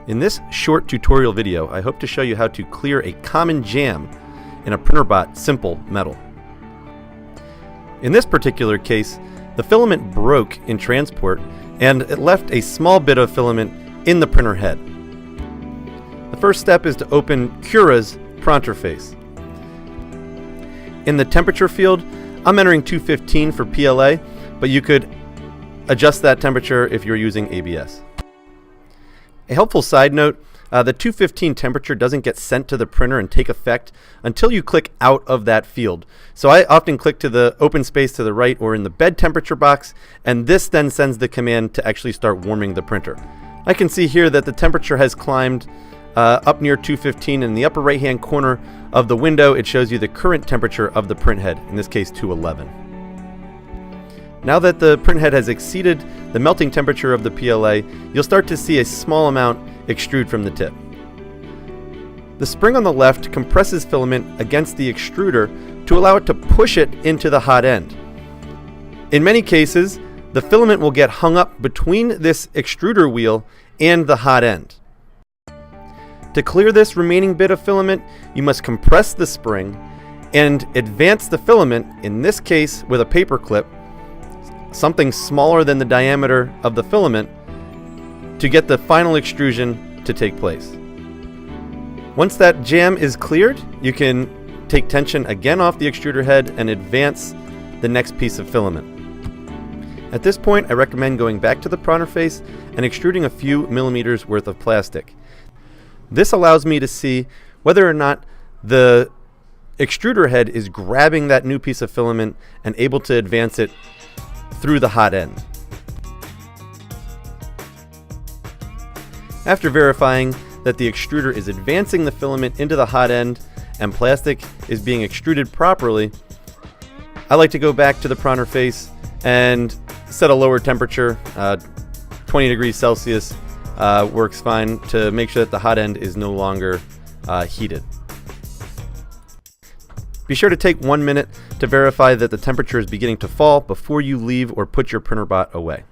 In this short tutorial video, I hope to show you how to clear a common jam in a PrintrBot simple metal. In this particular case, the filament broke in transport and it left a small bit of filament in the printer head. The first step is to open Cura's printer face. In the temperature field, I'm entering 215 for PLA, but you could adjust that temperature if you're using ABS. A helpful side note, the 215 temperature doesn't get sent to the printer and take effect until you click out of that field. So I often click to the open space to the right or in the bed temperature box, and this then sends the command to actually start warming the printer. I can see here that the temperature has climbed up near 215. In the upper right hand corner of the window, it shows you the current temperature of the print head, in this case 211. Now that the print head has exceeded the melting temperature of the PLA, you'll start to see a small amount extrude from the tip. The spring on the left compresses filament against the extruder to allow it to push it into the hot end. In many cases, the filament will get hung up between this extruder wheel and the hot end. To clear this remaining bit of filament, you must compress the spring and advance the filament, in this case with a paper clip, something smaller than the diameter of the filament, to get the final extrusion to take place. Once that jam is cleared, you can take tension again off the extruder head and advance the next piece of filament. At this point, I recommend going back to the printer face and extruding a few millimeters worth of plastic. This allows me to see whether or not the extruder head is grabbing that new piece of filament and able to advance it through the hot end. After verifying that the extruder is advancing the filament into the hot end and plastic is being extruded properly, I like to go back to the printer face and set a lower temperature. 20 degrees Celsius works fine to make sure that the hot end is no longer heated. Be sure to take 1 minute to verify that the temperature is beginning to fall before you leave or put your PrintrBot away.